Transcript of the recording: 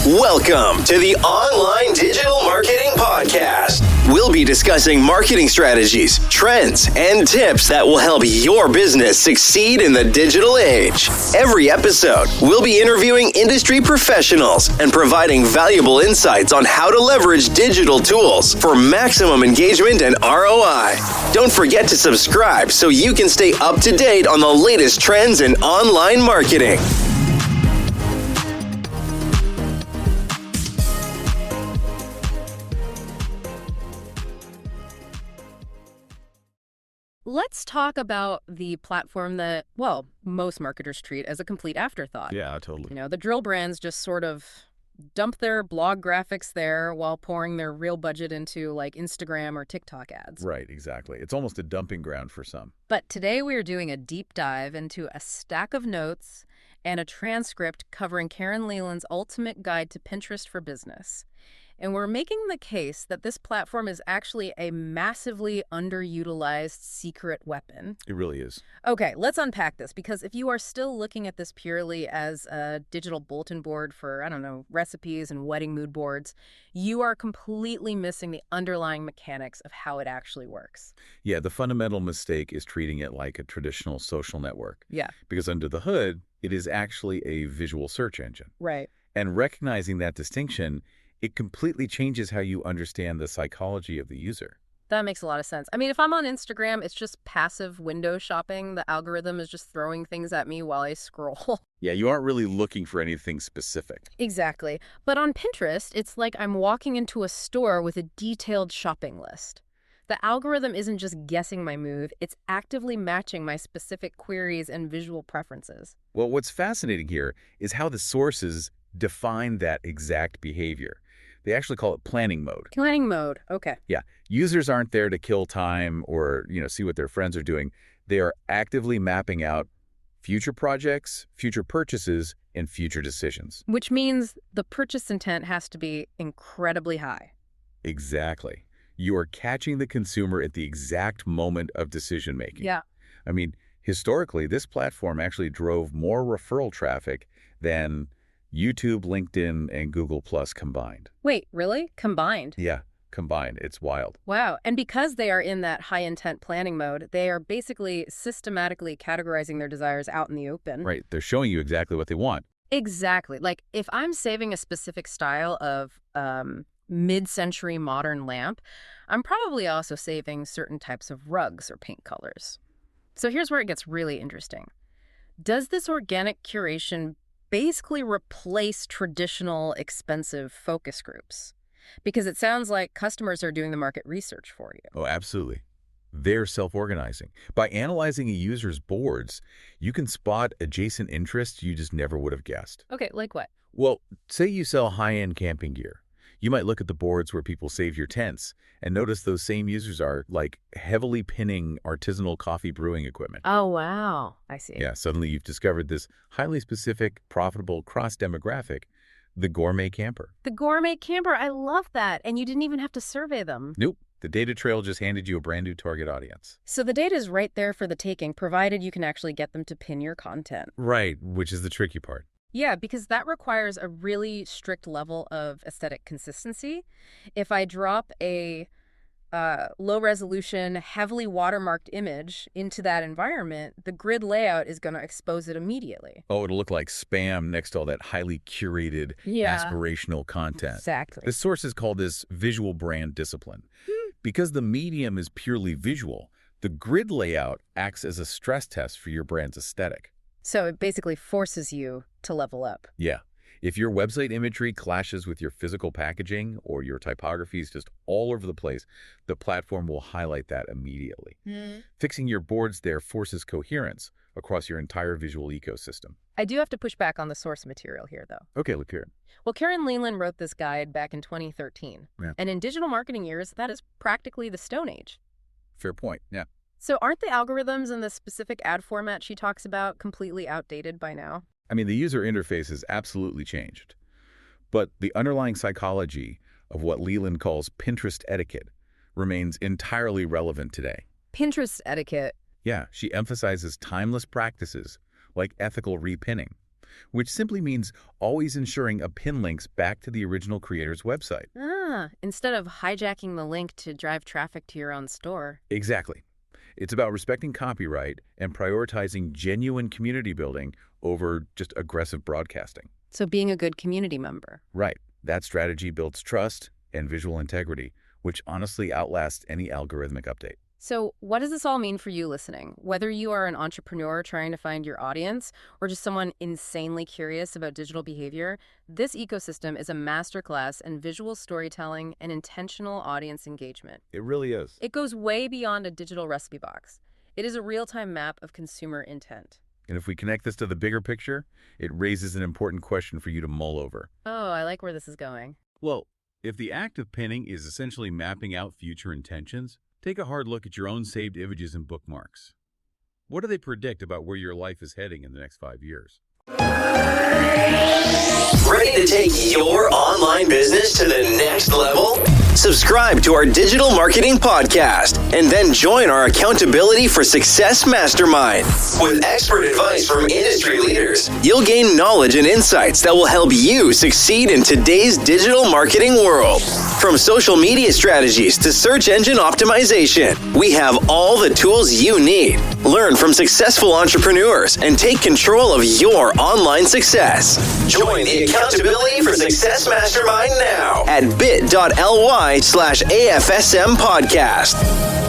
Welcome to the Online Digital Marketing Podcast. We'll be discussing marketing strategies, trends, and tips that will help your business succeed in the digital age. Every episode, we'll be interviewing industry professionals and providing valuable insights on how to leverage digital tools for maximum engagement and ROI. Don't forget to subscribe so you can stay up to date on the latest trends in online marketing. Let's talk about the platform that, well, most marketers treat as a complete afterthought. Yeah, totally. You know, the drill brands just sort of dump their blog graphics there while pouring their real budget into like Instagram or TikTok ads. Right, exactly. It's almost a dumping ground for some. But today we are doing a deep dive into a stack of notes and a transcript covering Karen Leland's ultimate guide to Pinterest for business. And we're making the case that this platform is actually a massively underutilized secret weapon. It really is. Okay, let's unpack this, because if you are still looking at this purely as a digital bulletin board for, I don't know, recipes and wedding mood boards, you are completely missing the underlying mechanics of how it actually works. Yeah, the fundamental mistake is treating it like a traditional social network. Yeah. Because under the hood, it is actually a visual search engine. Right. And recognizing that distinction, it completely changes how you understand the psychology of the user. That makes a lot of sense. I mean, if I'm on Instagram, it's just passive window shopping. The algorithm is just throwing things at me while I scroll. Yeah, you aren't really looking for anything specific. Exactly. But on Pinterest, it's like I'm walking into a store with a detailed shopping list. The algorithm isn't just guessing my move, it's actively matching my specific queries and visual preferences. Well, what's fascinating here is how the sources define that exact behavior. They actually call it planning mode. Planning mode, okay. Yeah, users aren't there to kill time or, see what their friends are doing. They are actively mapping out future projects, future purchases, and future decisions. Which means the purchase intent has to be incredibly high. Exactly. You are catching the consumer at the exact moment of decision making. Yeah. I mean, historically, this platform actually drove more referral traffic than YouTube, LinkedIn, and Google Plus combined. Wait, really? Combined? Yeah, combined. It's wild. Wow. And because they are in that high-intent planning mode, they are basically systematically categorizing their desires out in the open. Right. They're showing you exactly what they want. Exactly. Like, if I'm saving a specific style of mid-century modern lamp, I'm probably also saving certain types of rugs or paint colors. So here's where it gets really interesting. Does this organic curation basically replace traditional expensive focus groups? Because it sounds like customers are doing the market research for you. Oh, absolutely. They're self-organizing. By analyzing a user's boards, you can spot adjacent interests you just never would have guessed. Okay, like what? Well, say you sell high-end camping gear. You might look at the boards where people save your tents and notice those same users are like heavily pinning artisanal coffee brewing equipment. Oh, wow. I see. Yeah, suddenly you've discovered this highly specific, profitable cross-demographic, the gourmet camper. The gourmet camper, I love that. And you didn't even have to survey them. Nope. The data trail just handed you a brand new target audience. So the data is right there for the taking, provided you can actually get them to pin your content. Right, which is the tricky part. Yeah, because that requires a really strict level of aesthetic consistency. If I drop a low-resolution, heavily watermarked image into that environment, the grid layout is going to expose it immediately. Oh, it'll look like spam next to all that highly curated, aspirational content. Exactly. The sources call this visual brand discipline. Because the medium is purely visual, the grid layout acts as a stress test for your brand's aesthetic. So it basically forces you to level up. Yeah. If your website imagery clashes with your physical packaging or your typography is just all over the place, the platform will highlight that immediately. Fixing your boards there forces coherence across your entire visual ecosystem. I do have to push back on the source material here, though. Okay, look here. Well, Karen Leland wrote this guide back in 2013. Yeah. And in digital marketing years, that is practically the Stone Age. Fair point, yeah. So aren't the algorithms and the specific ad format she talks about completely outdated by now? I mean, the user interface has absolutely changed. But the underlying psychology of what Leland calls Pinterest etiquette remains entirely relevant today. Pinterest etiquette. Yeah, she emphasizes timeless practices like ethical repinning. which simply means always ensuring a pin links back to the original creator's website. Instead of hijacking the link to drive traffic to your own store. Exactly. It's about respecting copyright and prioritizing genuine community building over just aggressive broadcasting. So being a good community member. Right. That strategy builds trust and visual integrity, which honestly outlasts any algorithmic update. So what does this all mean for you listening? Whether you are an entrepreneur trying to find your audience or just someone insanely curious about digital behavior, this ecosystem is a masterclass in visual storytelling and intentional audience engagement. It really is. It goes way beyond a digital recipe box. It is a real-time map of consumer intent. And if we connect this to the bigger picture, it raises an important question for you to mull over. Oh, I like where this is going. Well, if the act of pinning is essentially mapping out future intentions, take a hard look at your own saved images and bookmarks. What do they predict about where your life is heading in the next 5 years? Ready to take your online business to the next level? Subscribe to our digital marketing podcast and then join our Accountability for Success Mastermind. With expert advice from industry leaders, you'll gain knowledge and insights that will help you succeed in today's digital marketing world. From social media strategies to search engine optimization, we have all the tools you need. Learn from successful entrepreneurs and take control of your online success. Join the Accountability for Success Mastermind now at bit.ly/AFSM podcast.